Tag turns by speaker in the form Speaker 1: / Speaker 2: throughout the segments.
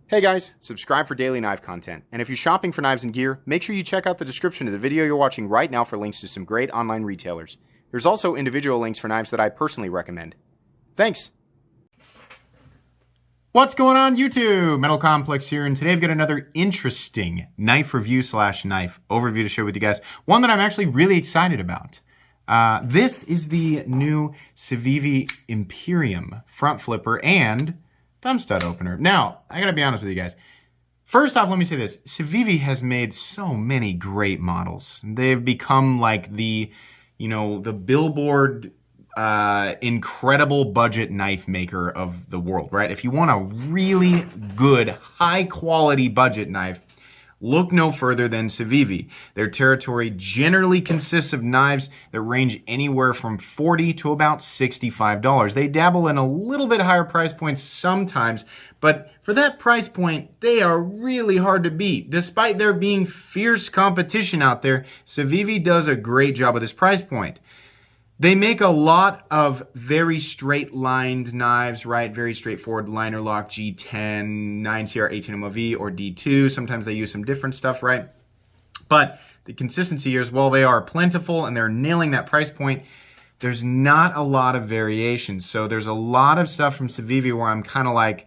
Speaker 1: Hey guys, subscribe for daily knife content. And if you're shopping for knives and gear, make sure you check out the description of the video you're watching right now for links to some great online retailers. There's also individual links for knives that I personally recommend. Thanks! What's going on YouTube? Metal Complex here, and today I've got another interesting knife review / knife overview to share with you guys. One that I'm actually really excited about. This is the new Civivi Imperium front flipper and thumb stud opener. Now, I gotta be honest with you guys. First off, let me say this. Civivi has made so many great models. They've become like the Billboard incredible budget knife maker of the world, right? If you want a really good, high quality budget knife, look no further than Civivi. Their territory generally consists of knives that range anywhere from $40 to about $65. They dabble in a little bit higher price points sometimes, but for that price point, they are really hard to beat. Despite there being fierce competition out there, Civivi does a great job with this price point. They make a lot of very straight-lined knives, right? Very straightforward liner lock, G10, 9CR 18MOV, or D2. Sometimes they use some different stuff, right? But the consistency here is, while they are plentiful and they're nailing that price point, there's not a lot of variations. So there's a lot of stuff from Civivi where I'm kind of like,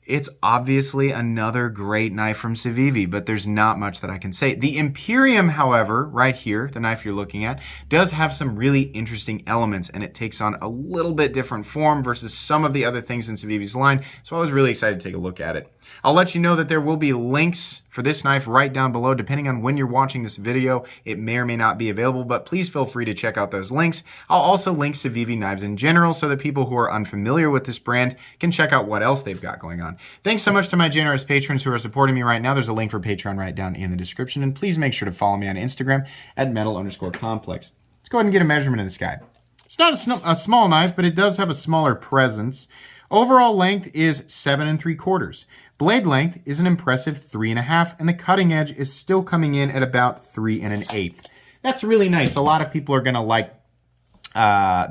Speaker 1: it's obviously another great knife from Civivi, but there's not much that I can say. The Imperium, however, right here, the knife you're looking at, does have some really interesting elements, and it takes on a little bit different form versus some of the other things in Civivi's line, so I was really excited to take a look at it. I'll let you know that there will be links for this knife right down below. Depending on when you're watching this video, it may or may not be available, but please feel free to check out those links. I'll also link Civivi knives in general so that people who are unfamiliar with this brand can check out what else they've got going on. Thanks so much to my generous patrons who are supporting me right now. There's a link for Patreon right down in the description, and please make sure to follow me on Instagram at metal_complex. Let's go ahead and get a measurement of this guy. It's not a small knife, but it does have a smaller presence. Overall length is 7 3/4. Blade length is an impressive 3 1/2, and the cutting edge is still coming in at about 3 1/8. That's really nice. A lot of people are gonna like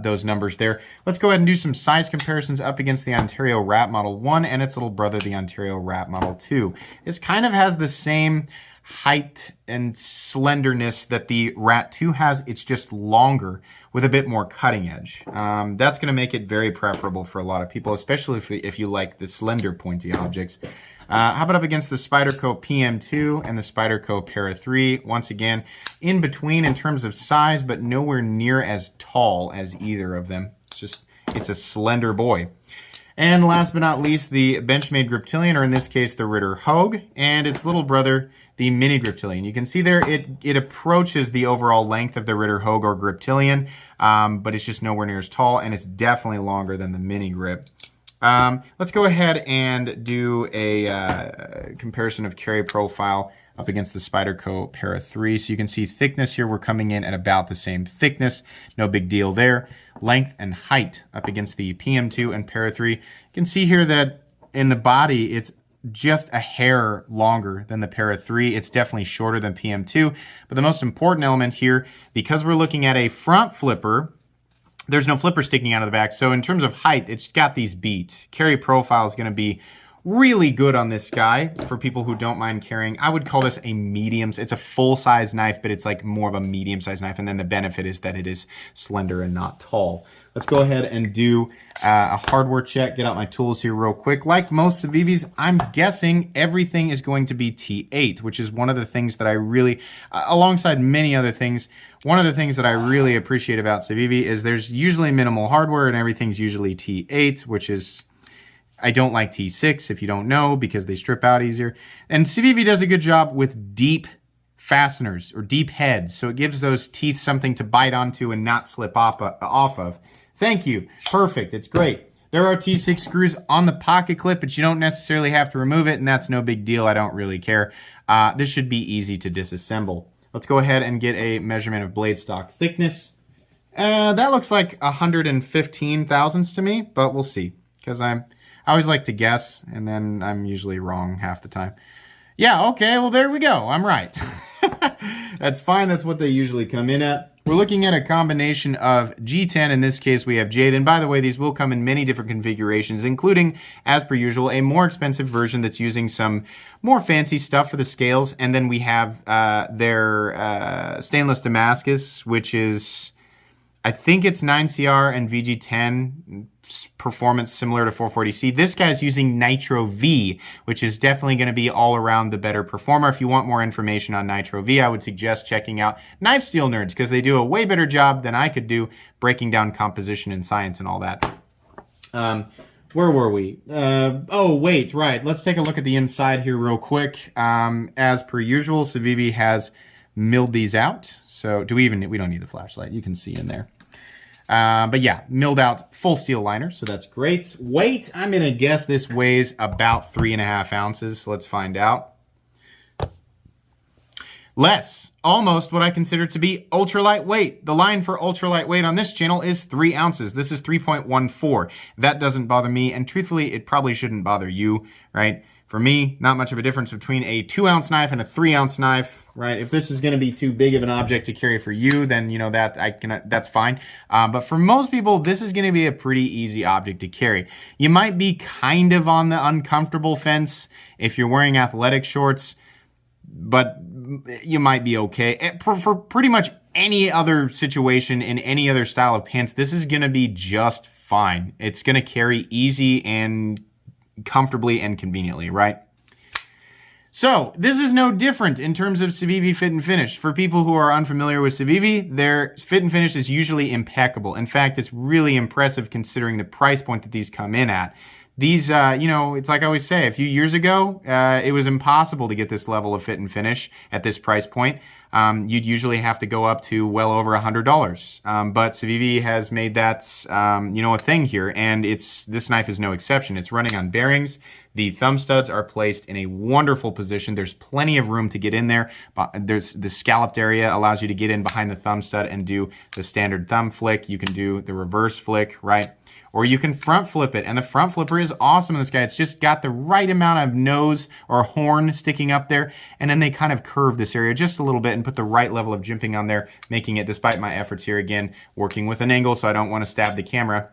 Speaker 1: those numbers there. Let's go ahead and do some size comparisons up against the Ontario Rat Model 1 and its little brother, the Ontario Rat Model 2. This kind of has the same height and slenderness that the Rat 2 has. It's just longer with a bit more cutting edge. That's going to make it very preferable for a lot of people, especially if you like the slender pointy objects. How about up against the Spyderco PM2 and the Spyderco Para 3? Once again, in between in terms of size, but nowhere near as tall as either of them. It's a slender boy. And last but not least, the Benchmade Griptilian, or in this case, the Ritter Hogue, and its little brother, the Mini Griptilian. You can see there it approaches the overall length of the Ritter Hogue or Griptilian, but it's just nowhere near as tall, and it's definitely longer than the Mini Grip. Let's go ahead and do a comparison of carry profile up against the Spyderco Para 3. So you can see thickness here, we're coming in at about the same thickness. No big deal there. Length and height up against the PM2 and Para 3. You can see here that in the body, it's just a hair longer than the Para 3. It's definitely shorter than PM2. But the most important element here, because we're looking at a front flipper, there's no flipper sticking out of the back. So in terms of height, it's got these beats. Carry profile is going to be really good on this guy for people who don't mind carrying. I would call this a medium. It's a full-size knife, but it's like more of a medium-sized knife. And then the benefit is that it is slender and not tall. Let's go ahead and do a hardware check. Get out my tools here real quick. Like most Civivis, I'm guessing everything is going to be T8, which is one of the things that I really, alongside many other things, one of the things that I really appreciate about Civivi is there's usually minimal hardware and everything's usually T8, which is, I don't like T6 if you don't know, because they strip out easier. And Civivi does a good job with deep fasteners or deep heads, so it gives those teeth something to bite onto and not slip off of. Thank you. Perfect. It's great. There are T6 screws on the pocket clip, but you don't necessarily have to remove it, and that's no big deal. I don't really care. This should be easy to disassemble. Let's go ahead and get a measurement of blade stock thickness. That looks like 115 thousandths to me, but we'll see, because I always like to guess, and then I'm usually wrong half the time. Yeah, okay, well, there we go. I'm right. That's fine. That's what they usually come in at. We're looking at a combination of G10. In this case, we have Jade. And by the way, these will come in many different configurations, including, as per usual, a more expensive version that's using some more fancy stuff for the scales. And then we have their stainless Damascus, which is, I think it's 9CR and VG10 performance similar to 440C. This guy's using Nitro V, which is definitely going to be all around the better performer. If you want more information on Nitro V, I would suggest checking out Knife Steel Nerds, because they do a way better job than I could do breaking down composition and science and all that. Where were we? Oh, wait, right. Let's take a look at the inside here real quick. As per usual, Civivi has milled these out. So we don't need the flashlight. You can see in there. But yeah, milled out full steel liner, so that's great. Weight, I'm going to guess this weighs about 3.5 ounces. Let's find out. Less. Almost what I consider to be ultralight weight. The line for ultralight weight on this channel is 3 ounces. This is 3.14. That doesn't bother me, and truthfully, it probably shouldn't bother you, right? For me, not much of a difference between a 2-ounce knife and a 3-ounce knife, right? If this is going to be too big of an object to carry for you, then you know that's fine. But for most people, this is going to be a pretty easy object to carry. You might be kind of on the uncomfortable fence if you're wearing athletic shorts, but you might be okay. For pretty much any other situation in any other style of pants, this is going to be just fine. It's going to carry easy and comfortably and conveniently, right? So this is no different in terms of Civivi fit and finish. For people who are unfamiliar with Civivi, their fit and finish is usually impeccable. In fact, it's really impressive considering the price point that these come in at. These, you know, it's like I always say, a few years ago, it was impossible to get this level of fit and finish at this price point. You'd usually have to go up to well over $100. But Civivi has made that, you know, a thing here, and this knife is no exception. It's running on bearings. The thumb studs are placed in a wonderful position. There's plenty of room to get in there. There's the scalloped area allows you to get in behind the thumb stud and do the standard thumb flick. You can do the reverse flick, right? Or you can front flip it, and the front flipper is awesome in this guy. It's just got the right amount of nose or horn sticking up there, and then they kind of curve this area just a little bit and put the right level of jimping on there, making it, despite my efforts here again, working with an angle so I don't want to stab the camera,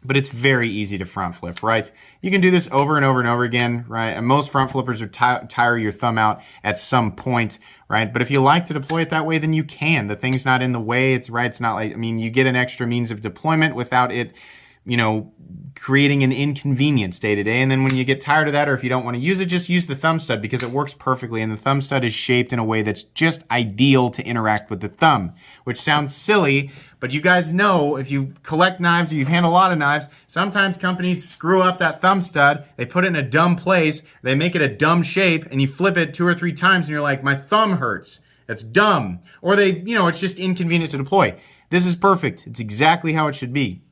Speaker 1: but it's very easy to front flip, right? You can do this over and over and over again, right? And most front flippers are tire your thumb out at some point, right? But if you like to deploy it that way, then you can. The thing's not in the way. It's right. It's not like, I mean, you get an extra means of deployment without it, you know, creating an inconvenience day to day. And then when you get tired of that, or if you don't want to use it, just use the thumb stud because it works perfectly. And the thumb stud is shaped in a way that's just ideal to interact with the thumb, which sounds silly, but you guys know if you collect knives or you've handled a lot of knives, sometimes companies screw up that thumb stud. They put it in a dumb place. They make it a dumb shape, and you flip it 2 or 3 times and you're like, my thumb hurts. That's dumb. Or they, you know, it's just inconvenient to deploy. This is perfect. It's exactly how it should be.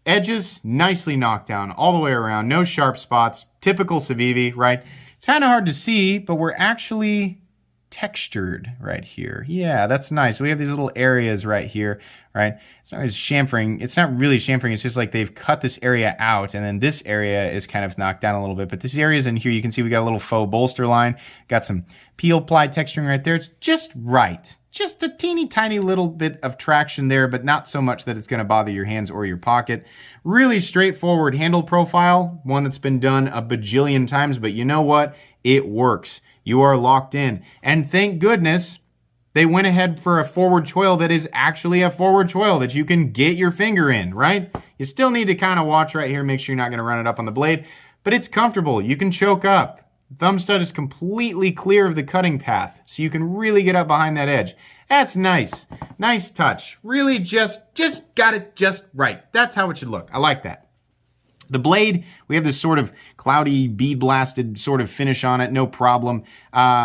Speaker 1: Edges, nicely knocked down all the way around. No sharp spots. Typical Civivi, right? It's kind of hard to see, but we're actually textured right here. Yeah, that's nice. We have these little areas right here, right? It's not chamfering. It's not really chamfering. It's just like they've cut this area out, and then this area is kind of knocked down a little bit. But this area is in here. You can see we got a little faux bolster line. Got some peel ply texturing right there. It's just right. Just a teeny tiny little bit of traction there, but not so much that it's going to bother your hands or your pocket. Really straightforward handle profile, one that's been done a bajillion times, but you know what? It works. You are locked in. And thank goodness they went ahead for a forward choil that is actually a forward choil that you can get your finger in, right? You still need to kind of watch right here, make sure you're not going to run it up on the blade, but it's comfortable. You can choke up. Thumb stud is completely clear of the cutting path, so you can really get up behind that edge. That's nice. Nice touch. Really just got it just right. That's how it should look. I like that. The blade, we have this sort of cloudy, bee-blasted sort of finish on it, no problem.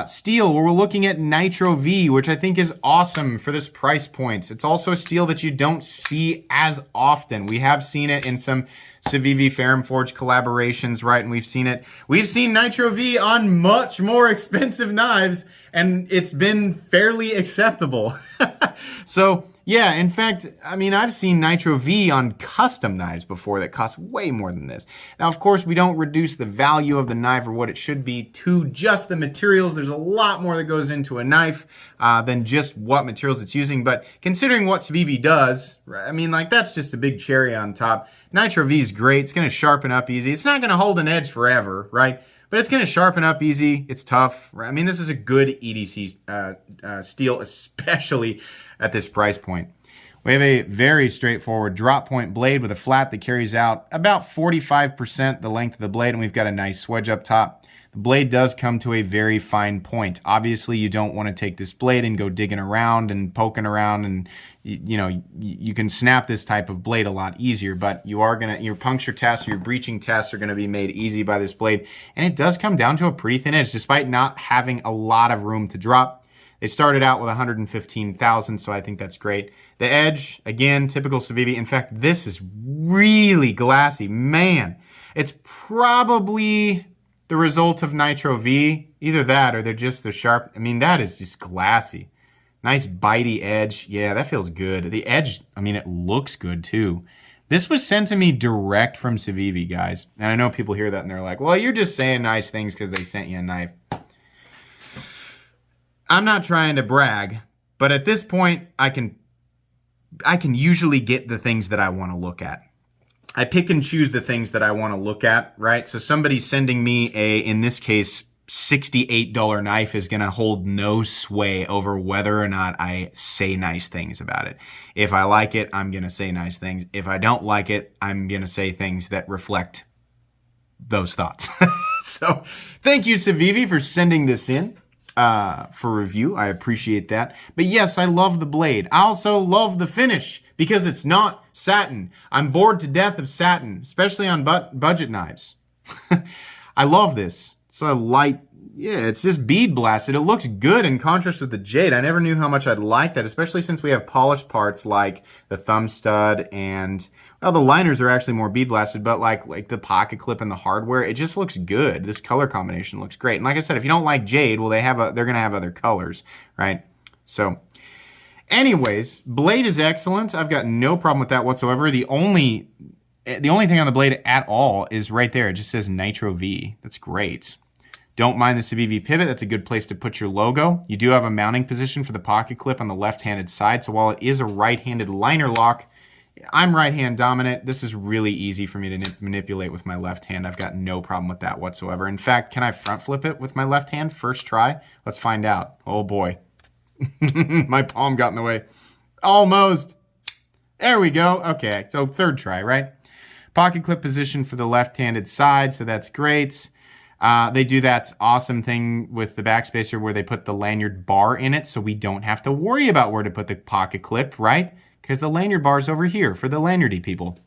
Speaker 1: Steel, we're looking at Nitro V, which I think is awesome for this price point. It's also a steel that you don't see as often. We have seen it in some Civivi Ferrum Forge collaborations, right? And we've seen Nitro V on much more expensive knives, and it's been fairly acceptable. So, Yeah, in fact, I mean, I've seen Nitro V on custom knives before that cost way more than this. Now, of course, we don't reduce the value of the knife or what it should be to just the materials. There's a lot more that goes into a knife than just what materials it's using. But considering what Civivi does, I mean, like, that's just a big cherry on top. Nitro V is great. It's going to sharpen up easy. It's not going to hold an edge forever, right? But it's going to sharpen up easy. It's tough. Right? I mean, this is a good EDC steel, especially at this price point. We have a very straightforward drop point blade with a flat that carries out about 45% the length of the blade, and we've got a nice swedge up top. The blade does come to a very fine point. Obviously, you don't want to take this blade and go digging around and poking around, and you can snap this type of blade a lot easier, but your puncture tests or your breaching tests are going to be made easy by this blade, and it does come down to a pretty thin edge despite not having a lot of room to drop. They started out with 115,000, so I think that's great. The edge, again, typical Civivi. In fact, this is really glassy. Man, it's probably the result of Nitro V. Either that or they're sharp. I mean, that is just glassy. Nice bitey edge. Yeah, that feels good. The edge, I mean, it looks good too. This was sent to me direct from Civivi, guys. And I know people hear that and they're like, well, you're just saying nice things because they sent you a knife. I'm not trying to brag, but at this point, I can usually get the things that I want to look at. I pick and choose the things that I want to look at, right? So somebody sending me in this case, $68 knife is going to hold no sway over whether or not I say nice things about it. If I like it, I'm going to say nice things. If I don't like it, I'm going to say things that reflect those thoughts. So thank you, Civivi, for sending this in. For review. I appreciate that. But yes, I love the blade. I also love the finish because it's not satin. I'm bored to death of satin, especially on budget knives. I love this. So light. Yeah, it's just bead blasted. It looks good in contrast with the jade. I never knew how much I'd like that, especially since we have polished parts like the thumb stud and, well, the liners are actually more bead blasted, but like the pocket clip and the hardware, it just looks good. This color combination looks great. And like I said, if you don't like jade, well, they're going to have other colors, right? So anyways, blade is excellent. I've got no problem with that whatsoever. The only thing on the blade at all is right there. It just says Nitro V. That's great. Don't mind the Civivi pivot. That's a good place to put your logo. You do have a mounting position for the pocket clip on the left-handed side. So while it is a right-handed liner lock, I'm right-hand dominant. This is really easy for me to manipulate with my left hand. I've got no problem with that whatsoever. In fact, can I front flip it with my left hand first try? Let's find out. Oh boy. My palm got in the way. Almost. There we go. Okay, so third try, right? Pocket clip position for the left-handed side, so that's great. They do that awesome thing with the backspacer where they put the lanyard bar in it so we don't have to worry about where to put the pocket clip, right? Because the lanyard bar is over here for the lanyardy people.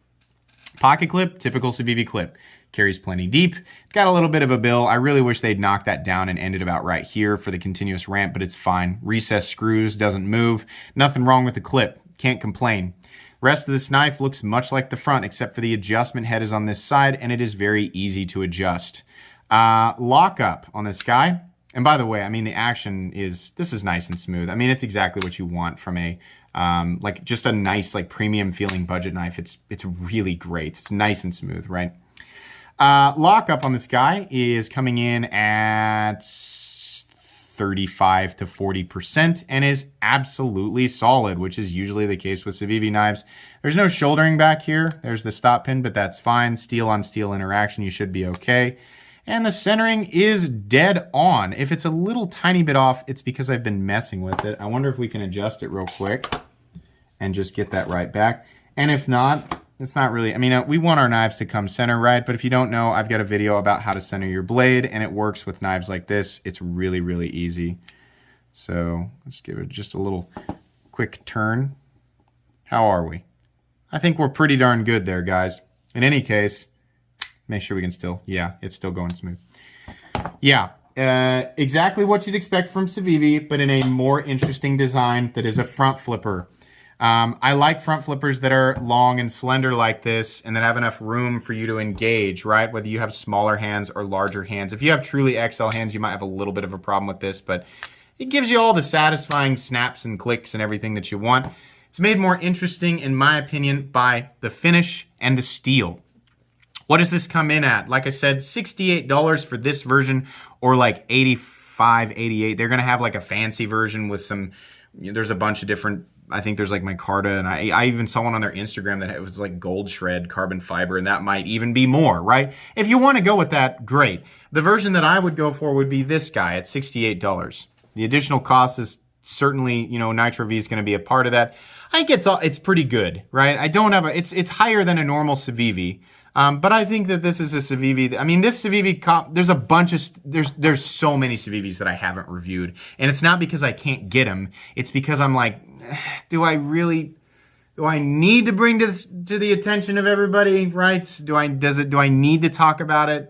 Speaker 1: Pocket clip, typical Civivi clip. Carries plenty deep. It's got a little bit of a bill. I really wish they'd knock that down and end it about right here for the continuous ramp, but it's fine. Recessed screws, doesn't move. Nothing wrong with the clip. Can't complain. Rest of this knife looks much like the front, except for the adjustment head is on this side, and it is very easy to adjust. Lockup on this guy. And by the way, I mean, the action this is nice and smooth. I mean, it's exactly what you want from a, like just a nice, like premium feeling budget knife. It's really great. It's nice and smooth, right? Lockup on this guy is coming in at 35 to 40% and is absolutely solid, which is usually the case with Civivi knives. There's no shouldering back here. There's the stop pin, but that's fine. Steel on steel interaction, you should be okay. And the centering is dead on. If it's a little tiny bit off, it's because I've been messing with it. I wonder if we can adjust it real quick and just get that right back. And if not, it's not really, I mean, we want our knives to come center right, but if you don't know, I've got a video about how to center your blade, and it works with knives like this. It's really, really easy. So let's give it just a little quick turn. How are we? I think we're pretty darn good there, guys. In any case, make sure we can still, yeah, it's still going smooth. Yeah, exactly what you'd expect from Civivi, but in a more interesting design that is a front flipper. I like front flippers that are long and slender like this and that have enough room for you to engage, right? Whether you have smaller hands or larger hands. If you have truly XL hands, you might have a little bit of a problem with this, but it gives you all the satisfying snaps and clicks and everything that you want. It's made more interesting, in my opinion, by the finish and the steel. What does this come in at? Like I said, $68 for this version, or like $85, $88. They're going to have like a fancy version with some, there's a bunch of different, I think there's like micarta, and I even saw one on their Instagram that it was like gold shred carbon fiber, and that might even be more, right? If you want to go with that, great. The version that I would go for would be this guy at $68. The additional cost is certainly, Nitro V is going to be a part of that. I think it's pretty good, right? I don't have it's higher than a normal Civivi. But I think that this is a Civivi. I mean, this Civivi, there's a bunch of, there's so many Civivis that I haven't reviewed. And it's not because I can't get them. It's because I'm like, do I need to bring this to the attention of everybody, right? Do I need to talk about it?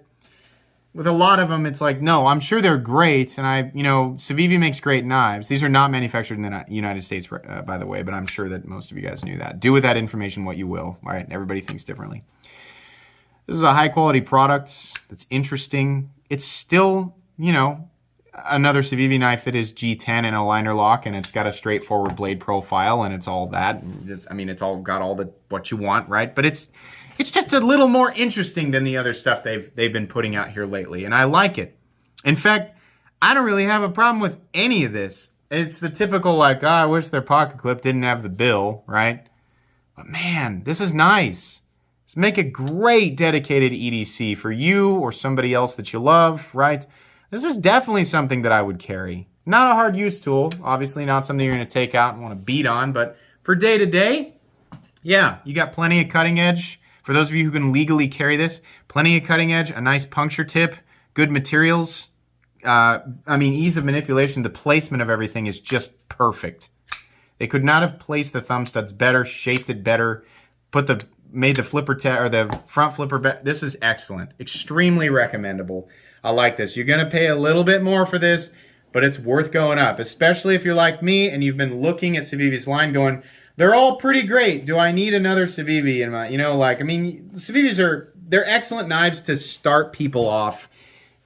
Speaker 1: With a lot of them, it's like, no, I'm sure they're great. And Civivi makes great knives. These are not manufactured in the United States, by the way, but I'm sure that most of you guys knew that. Do with that information what you will, all right? Everybody thinks differently. This is a high quality product that's interesting. It's still, another Civivi knife that is G10 and a liner lock, and it's got a straightforward blade profile, and it's all that. It's all got all what you want, right? But it's just a little more interesting than the other stuff they've been putting out here lately, and I like it. In fact, I don't really have a problem with any of this. It's the typical like, I wish their pocket clip didn't have the bill, right? But man, this is nice. Make a great dedicated EDC for you or somebody else that you love, right? This is definitely something that I would carry. Not a hard use tool, obviously not something you're going to take out and want to beat on, but for day to day, yeah, you got plenty of cutting edge. For those of you who can legally carry this, plenty of cutting edge, a nice puncture tip, good materials. Ease of manipulation, the placement of everything is just perfect. They could not have placed the thumb studs better, shaped it better, made the flipper or the front flipper this is excellent. Extremely recommendable. I like this. You're going to pay a little bit more for this, but it's worth going up, especially if you're like me and you've been looking at Civivi's line going, they're all pretty great. Do I need another Civivi in my, Civivis they're excellent knives to start people off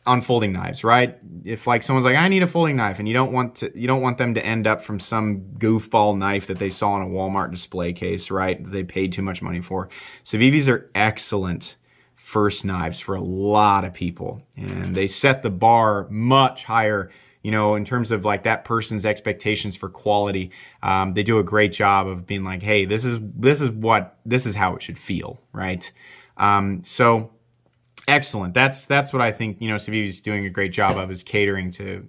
Speaker 1: on folding knives, right? If like someone's like, I need a folding knife, and you don't want them to end up from some goofball knife that they saw in a Walmart display case, right? That they paid too much money for. Civivis are excellent first knives for a lot of people, and they set the bar much higher, in terms of like that person's expectations for quality. They do a great job of being like, hey, this is how it should feel, right? So excellent. That's what I think, Civivi is doing a great job of, is catering to,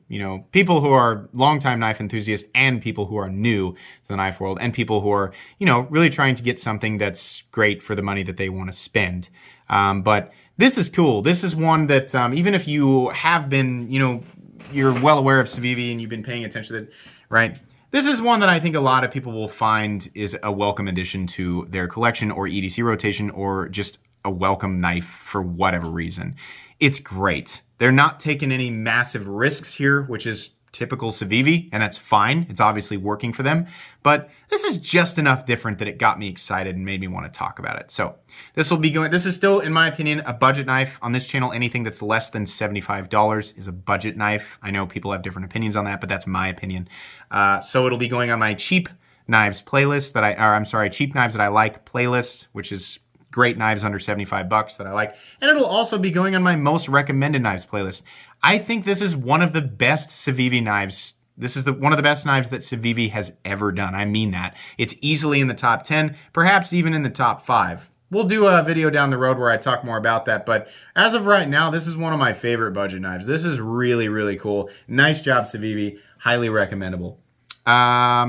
Speaker 1: people who are longtime knife enthusiasts and people who are new to the knife world, and people who are, really trying to get something that's great for the money that they want to spend. But this is cool. This is one that, even if you have been, you're well aware of Civivi and you've been paying attention to it, right? This is one that I think a lot of people will find is a welcome addition to their collection or EDC rotation, or just a welcome knife for whatever reason. It's great. They're not taking any massive risks here, which is typical Civivi, and that's fine. It's obviously working for them, but this is just enough different that it got me excited and made me want to talk about it. So this is still, in my opinion, a budget knife. On this channel, anything that's less than $75 is a budget knife. I know people have different opinions on that, but that's my opinion. So it'll be going on my cheap knives playlist cheap knives that I like playlist, which is great knives under 75 bucks that I like. And it'll also be going on my most recommended knives playlist. I think this is one of the best Civivi knives. This is one of the best knives that Civivi has ever done. I mean that. It's easily in the top 10, perhaps even in the top 5. We'll do a video down the road where I talk more about that, but as of right now, this is one of my favorite budget knives. This is really, really cool. Nice job, Civivi. Highly recommendable. I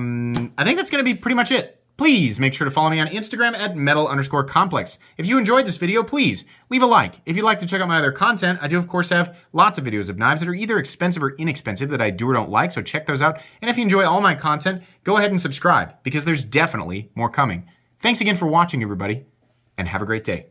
Speaker 1: think that's going to be pretty much it. Please make sure to follow me on Instagram at metal_complex. If you enjoyed this video, please leave a like. If you'd like to check out my other content, I do, of course, have lots of videos of knives that are either expensive or inexpensive that I do or don't like, so check those out. And if you enjoy all my content, go ahead and subscribe, because there's definitely more coming. Thanks again for watching, everybody, and have a great day.